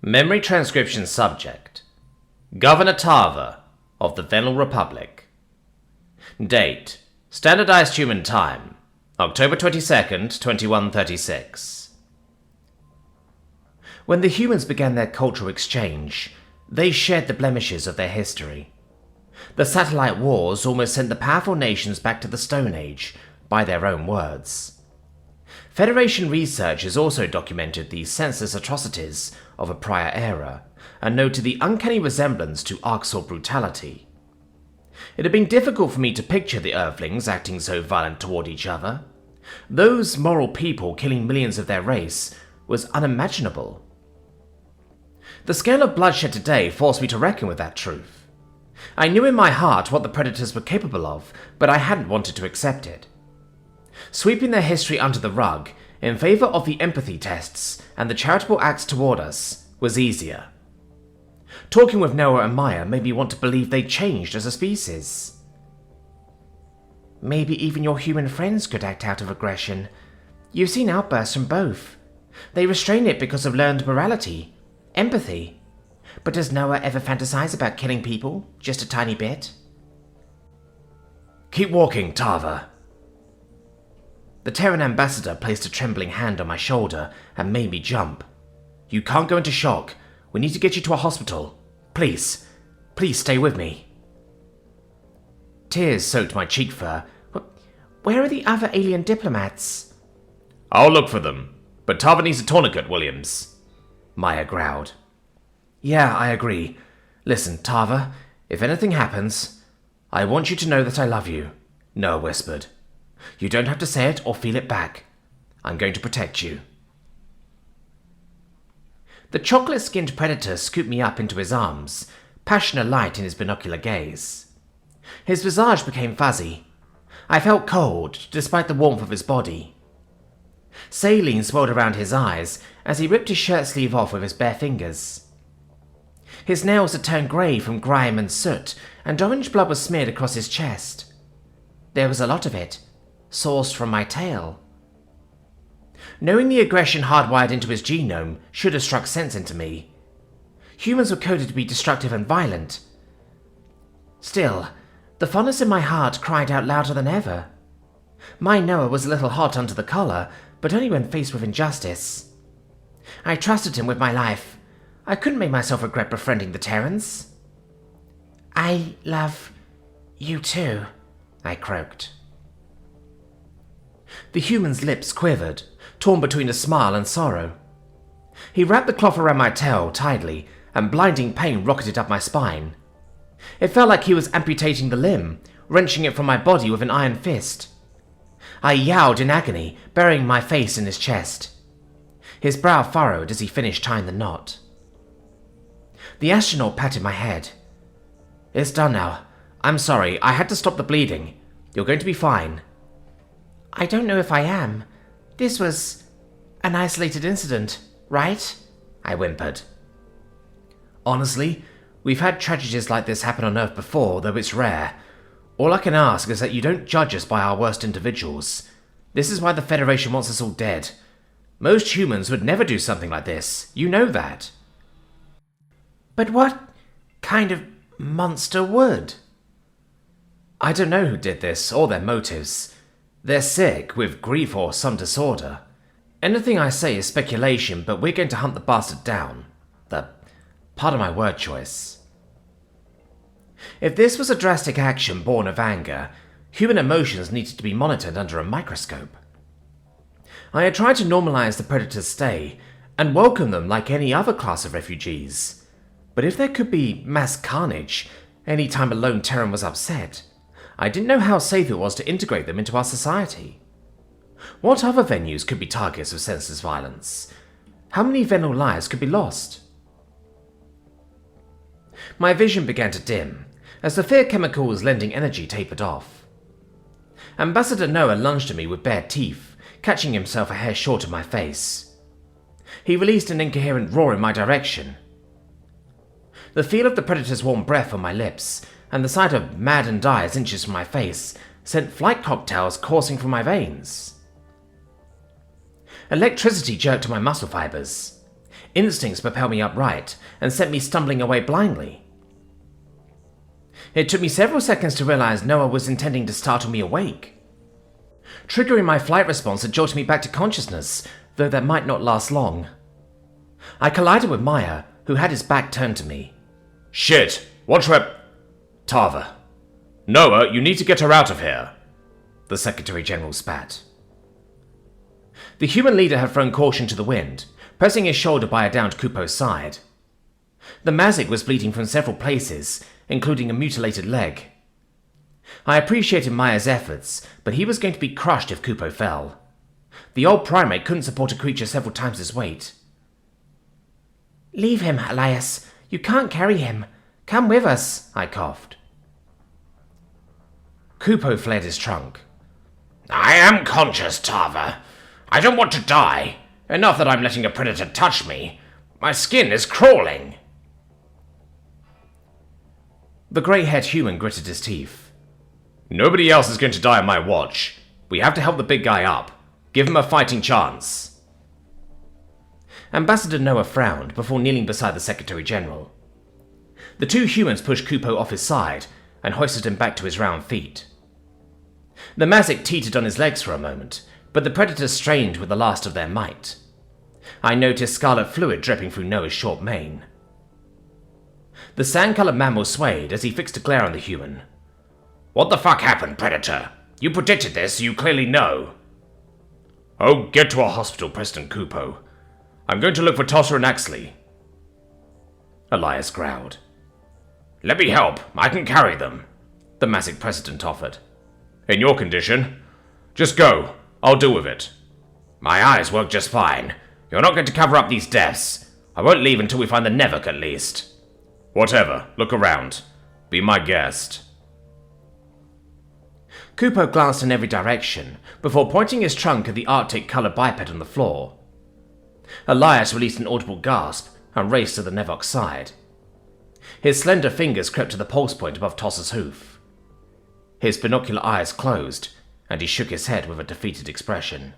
Memory transcription subject: Governor Tarver of the Venal Republic. Date: Standardized Human Time, October 22nd, 2136. When the humans began their cultural exchange, they shared the blemishes of their history. The satellite wars almost sent the powerful nations back to the Stone Age, by their own words. Federation researchers also documented the senseless atrocities of a prior era, and noted the uncanny resemblance to Arxor brutality. It had been difficult for me to picture the Earthlings acting so violent toward each other. Those moral people killing millions of their race was unimaginable. The scale of bloodshed today forced me to reckon with that truth. I knew in my heart what the Predators were capable of, but I hadn't wanted to accept it. Sweeping their history under the rug, in favor of the empathy tests and the charitable acts toward us, was easier. Talking with Noah and Meier made me want to believe they'd changed as a species. Maybe even your human friends could act out of aggression. You've seen outbursts from both. They restrain it because of learned morality, empathy. But does Noah ever fantasize about killing people, just a tiny bit? Keep walking, Tarver. The Terran ambassador placed a trembling hand on my shoulder and made me jump. You can't go into shock. We need to get you to a hospital. Please stay with me. Tears soaked my cheek fur. Where are the other alien diplomats? I'll look for them, but Tarver needs a tourniquet, Williams. Meier growled. Yeah, I agree. Listen, Tarver, if anything happens, I want you to know that I love you, Noah whispered. You don't have to say it or feel it back. I'm going to protect you. The chocolate-skinned predator scooped me up into his arms, passion alight in his binocular gaze. His visage became fuzzy. I felt cold, despite the warmth of his body. Saline swirled around his eyes as he ripped his shirt sleeve off with his bare fingers. His nails had turned grey from grime and soot, and orange blood was smeared across his chest. There was a lot of it, sourced from my tail. Knowing the aggression hardwired into his genome should have struck sense into me. Humans were coded to be destructive and violent. Still, the fondness in my heart cried out louder than ever. My Noah was a little hot under the collar, but only when faced with injustice. I trusted him with my life. I couldn't make myself regret befriending the Terrans. I love you too, I croaked. The human's lips quivered, torn between a smile and sorrow. He wrapped the cloth around my tail tightly, and blinding pain rocketed up my spine. It felt like he was amputating the limb, wrenching it from my body with an iron fist. I yowled in agony, burying my face in his chest. His brow furrowed as he finished tying the knot. The astronaut patted my head. It's done now. I'm sorry, I had to stop the bleeding. You're going to be fine. I don't know if I am. This was an isolated incident, right? I whimpered. Honestly, we've had tragedies like this happen on Earth before, though it's rare. All I can ask is that you don't judge us by our worst individuals. This is why the Federation wants us all dead. Most humans would never do something like this. You know that. But what kind of monster would? I don't know who did this, or their motives. They're sick, with grief or some disorder. Anything I say is speculation, but we're going to hunt the bastard down. Pardon my word choice. If this was a drastic action born of anger, human emotions needed to be monitored under a microscope. I had tried to normalize the Predator's stay, and welcome them like any other class of refugees. But if there could be mass carnage any time a lone Terran was upset, I didn't know how safe it was to integrate them into our society. What other venues could be targets of senseless violence? How many Venal lives could be lost? My vision began to dim, as the fear chemicals lending energy tapered off. Ambassador Noah lunged at me with bared teeth, catching himself a hair short of my face. He released an incoherent roar in my direction. The feel of the Predator's warm breath on my lips, and the sight of maddened eyes inches from my face, sent flight cocktails coursing from my veins. Electricity jerked to my muscle fibers. Instincts propelled me upright and sent me stumbling away blindly. It took me several seconds to realize Noah was intending to startle me awake. Triggering my flight response had jolted me back to consciousness, though that might not last long. I collided with Meier, who had his back turned to me. Shit! Watch where... Tarver. Noah, you need to get her out of here, the Secretary General spat. The human leader had thrown caution to the wind, pressing his shoulder by a downed Kupo's side. The Mazik was bleeding from several places, including a mutilated leg. I appreciated Meier's efforts, but he was going to be crushed if Kupo fell. The old primate couldn't support a creature several times his weight. "Leave him, Elias. You can't carry him. Come with us," I coughed. Kupo flared his trunk. I am conscious, Tarver. I don't want to die. Enough that I'm letting a predator touch me. My skin is crawling. The grey-haired human gritted his teeth. Nobody else is going to die on my watch. We have to help the big guy up. Give him a fighting chance. Ambassador Noah frowned before kneeling beside the Secretary General. The two humans pushed Kupo off his side and hoisted him back to his round feet. The Mazik teetered on his legs for a moment, but the predators strained with the last of their might. I noticed scarlet fluid dripping through Noah's short mane. The sand-colored mammal swayed as he fixed a glare on the human. What the fuck happened, Predator? You predicted this, so you clearly know. Oh, get to a hospital, President Kupo. I'm going to look for Tosser and Axley. Elias growled. Let me help. I can carry them, the Mazik president offered. In your condition? Just go. I'll deal with it. My eyes work just fine. You're not going to cover up these deaths. I won't leave until we find the Nevuk at least. Whatever. Look around. Be my guest. Kupo glanced in every direction before pointing his trunk at the Arctic-coloured biped on the floor. Elias released an audible gasp and raced to the Nevuk's side. His slender fingers crept to the pulse point above Tosser's hoof. His binocular eyes closed, and he shook his head with a defeated expression.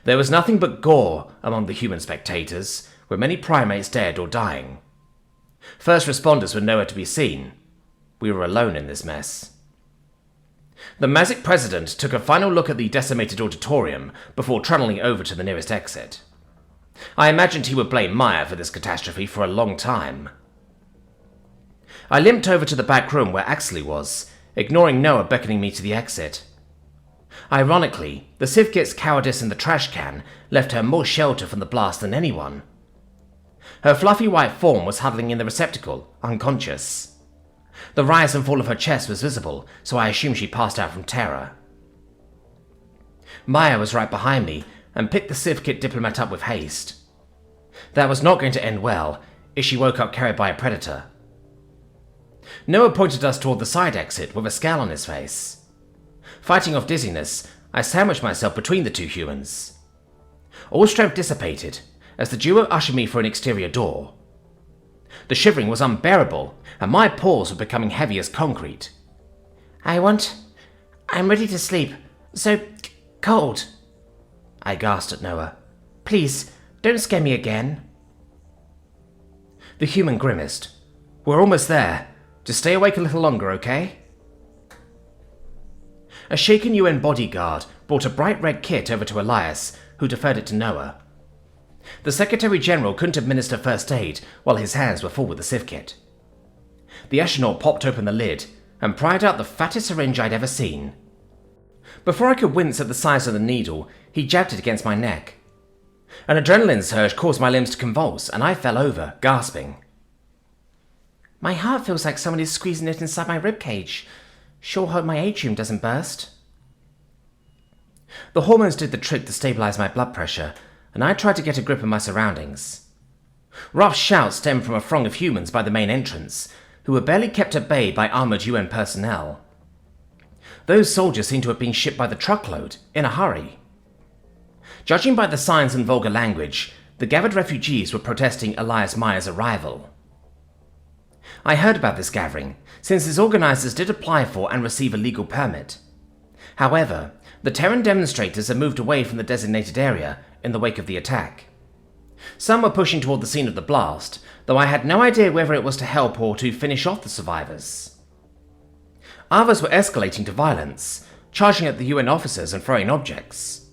There was nothing but gore among the human spectators, with many primates dead or dying. First responders were nowhere to be seen. We were alone in this mess. The Mazik president took a final look at the decimated auditorium before trundling over to the nearest exit. I imagined he would blame Meier for this catastrophe for a long time. I limped over to the back room where Axley was, ignoring Noah beckoning me to the exit. Ironically, the Sivkit's cowardice in the trash can left her more shelter from the blast than anyone. Her fluffy white form was huddling in the receptacle, unconscious. The rise and fall of her chest was visible, so I assumed she passed out from terror. Meier was right behind me and picked the Sivkit diplomat up with haste. That was not going to end well if she woke up carried by a predator. Noah pointed us toward the side exit with a scowl on his face. Fighting off dizziness, I sandwiched myself between the two humans. All strength dissipated as the duo ushered me for an exterior door. The shivering was unbearable, and my paws were becoming heavy as concrete. I'm ready to sleep. So cold. I gasped at Noah. Please, don't scare me again. The human grimaced. We're almost there. Just stay awake a little longer, okay? A shaken UN bodyguard brought a bright red kit over to Elias, who deferred it to Noah. The Secretary General couldn't administer first aid while his hands were full with the Civ kit. The astronaut popped open the lid and pried out the fattest syringe I'd ever seen. Before I could wince at the size of the needle, he jabbed it against my neck. An adrenaline surge caused my limbs to convulse, and I fell over, gasping. My heart feels like someone is squeezing it inside my ribcage. Sure hope my atrium doesn't burst. The hormones did the trick to stabilize my blood pressure, and I tried to get a grip of my surroundings. Rough shouts stemmed from a throng of humans by the main entrance, who were barely kept at bay by armored UN personnel. Those soldiers seemed to have been shipped by the truckload, in a hurry. Judging by the signs and vulgar language, the gathered refugees were protesting Elias Meier's arrival. I heard about this gathering, since its organizers did apply for and receive a legal permit. However, the Terran demonstrators had moved away from the designated area in the wake of the attack. Some were pushing toward the scene of the blast, though I had no idea whether it was to help or to finish off the survivors. Others were escalating to violence, charging at the UN officers and throwing objects.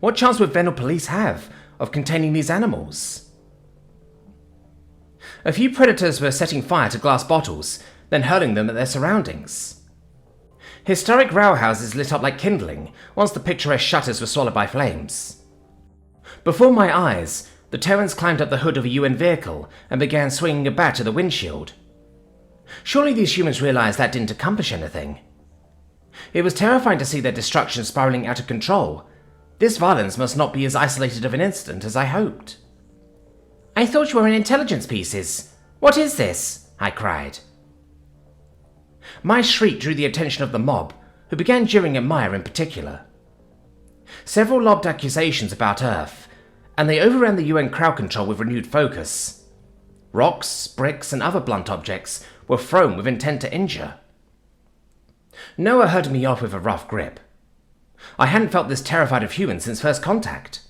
What chance would Venel police have of containing these animals? A few predators were setting fire to glass bottles, then hurling them at their surroundings. Historic row houses lit up like kindling once the picturesque shutters were swallowed by flames. Before my eyes, the Terrans climbed up the hood of a UN vehicle and began swinging a bat to the windshield. Surely these humans realized that didn't accomplish anything. It was terrifying to see their destruction spiraling out of control. This violence must not be as isolated of an incident as I hoped. "I thought you were in intelligence pieces. What is this?" I cried. My shriek drew the attention of the mob, who began jeering at Meier in particular. Several lobbed accusations about Earth, and they overran the UN crowd control with renewed focus. Rocks, bricks, and other blunt objects were thrown with intent to injure. Noah herded me off with a rough grip. I hadn't felt this terrified of humans since first contact.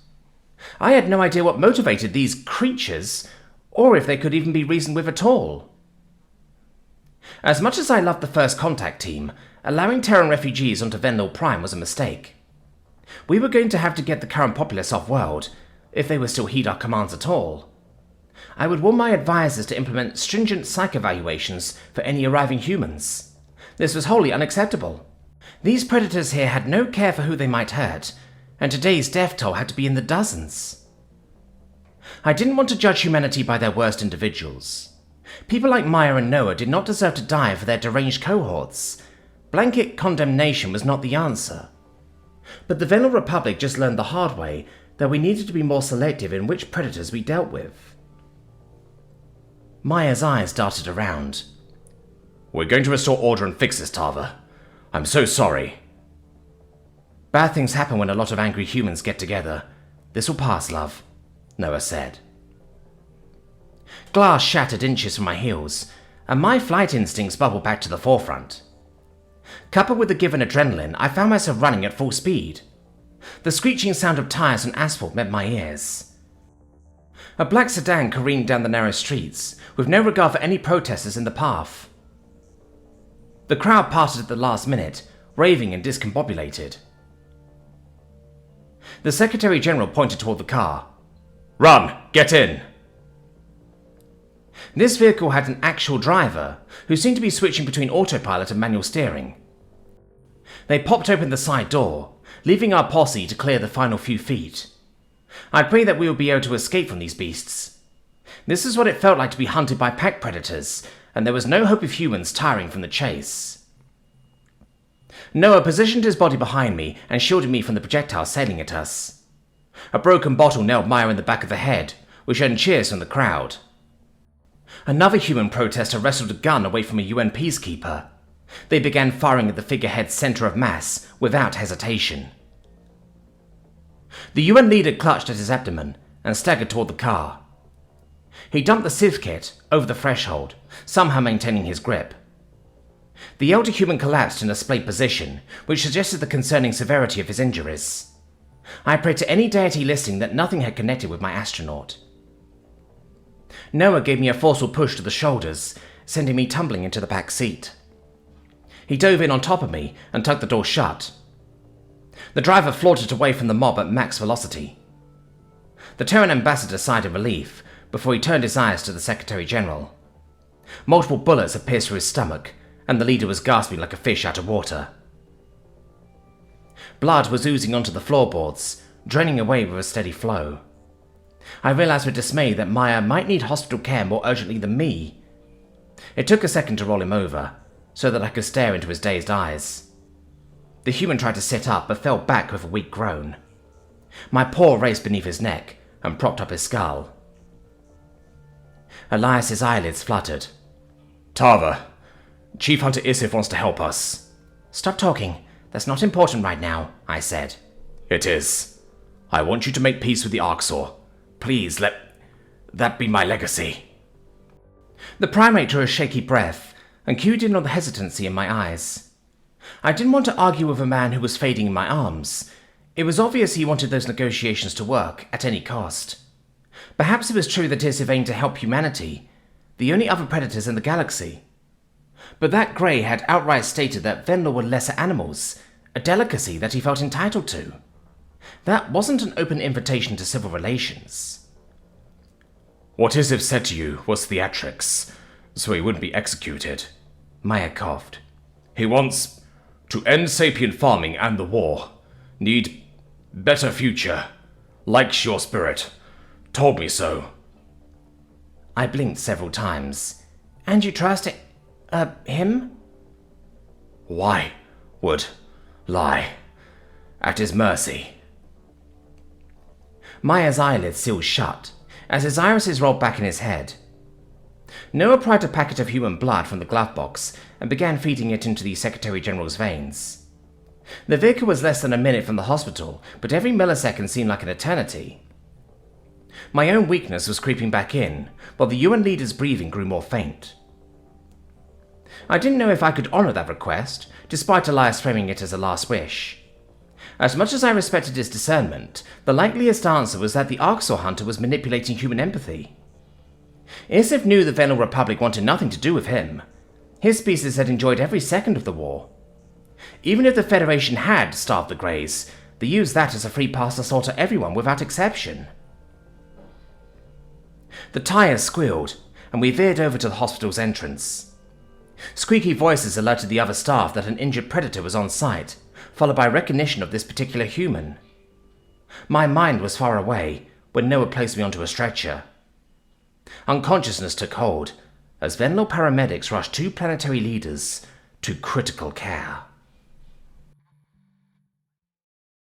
I had no idea what motivated these creatures, or if they could even be reasoned with at all. As much as I loved the first contact team, allowing Terran refugees onto Venlil Prime was a mistake. We were going to have to get the current populace off-world, if they would still heed our commands at all. I would warn my advisors to implement stringent psych evaluations for any arriving humans. This was wholly unacceptable. These predators here had no care for who they might hurt, and today's death toll had to be in the dozens. I didn't want to judge humanity by their worst individuals. People like Meier and Noah did not deserve to die for their deranged cohorts. Blanket condemnation was not the answer. But the Venel Republic just learned the hard way that we needed to be more selective in which predators we dealt with. Meier's eyes darted around. "We're going to restore order and fix this, Tava. I'm so sorry." "Bad things happen when a lot of angry humans get together. This will pass, love," Noah said. Glass shattered inches from my heels, and my flight instincts bubbled back to the forefront. Coupled with the given adrenaline, I found myself running at full speed. The screeching sound of tires on asphalt met my ears. A black sedan careened down the narrow streets, with no regard for any protesters in the path. The crowd parted at the last minute, raving and discombobulated. The Secretary General pointed toward the car. "Run! Get in!" This vehicle had an actual driver, who seemed to be switching between autopilot and manual steering. They popped open the side door, leaving our posse to clear the final few feet. I prayed that we would be able to escape from these beasts. This is what it felt like to be hunted by pack predators, and there was no hope of humans tiring from the chase. Noah positioned his body behind me and shielded me from the projectile sailing at us. A broken bottle nailed Meier in the back of the head, which earned cheers from the crowd. Another human protester wrestled a gun away from a UN peacekeeper. They began firing at the figurehead's center of mass without hesitation. The UN leader clutched at his abdomen and staggered toward the car. He dumped the Civ kit over the threshold, somehow maintaining his grip. The elder human collapsed in a splayed position, which suggested the concerning severity of his injuries. I prayed to any deity listening that nothing had connected with my astronaut. Noah gave me a forceful push to the shoulders, sending me tumbling into the back seat. He dove in on top of me and tugged the door shut. The driver flaunted away from the mob at max velocity. The Terran ambassador sighed in relief before he turned his eyes to the Secretary General. Multiple bullets had pierced through his stomach, and the leader was gasping like a fish out of water. Blood was oozing onto the floorboards, draining away with a steady flow. I realized with dismay that Meier might need hospital care more urgently than me. It took a second to roll him over, so that I could stare into his dazed eyes. The human tried to sit up, but fell back with a weak groan. My paw raced beneath his neck and propped up his skull. Elias's eyelids fluttered. "Tava, Chief Hunter Isif wants to help us." "Stop talking. That's not important right now," I said. "It is. I want you to make peace with the Arxor. Please let that be my legacy." The primate drew a shaky breath and cued in on the hesitancy in my eyes. I didn't want to argue with a man who was fading in my arms. It was obvious he wanted those negotiations to work at any cost. Perhaps it was true that Issif aimed to help humanity, the only other predators in the galaxy. But that grey had outright stated that Venlor were lesser animals, a delicacy that he felt entitled to. That wasn't an open invitation to civil relations. What Issif said to you was theatrics, so he wouldn't be executed. Meier coughed. He wants to end sapient farming and the war. Need better future. Likes your spirit. Told me so. I blinked several times. And you trust him? Why would lie? At his mercy. Meier's eyelids sealed shut, as his irises rolled back in his head. Noah pried a packet of human blood from the glove box and began feeding it into the Secretary General's veins. The vehicle was less than a minute from the hospital, but every millisecond seemed like an eternity. My own weakness was creeping back in, while the UN leader's breathing grew more faint. I didn't know if I could honor that request, despite Elias framing it as a last wish. As much as I respected his discernment, the likeliest answer was that the Arxor hunter was manipulating human empathy. Issif knew the Venal Republic wanted nothing to do with him. His species had enjoyed every second of the war. Even if the Federation had starved the Greys, they used that as a free pass to slaughter everyone without exception. The tires squealed, and we veered over to the hospital's entrance. Squeaky voices alerted the other staff that an injured predator was on site, followed by recognition of this particular human. My mind was far away when Noah placed me onto a stretcher. Unconsciousness took hold as Venlo paramedics rushed two planetary leaders to critical care.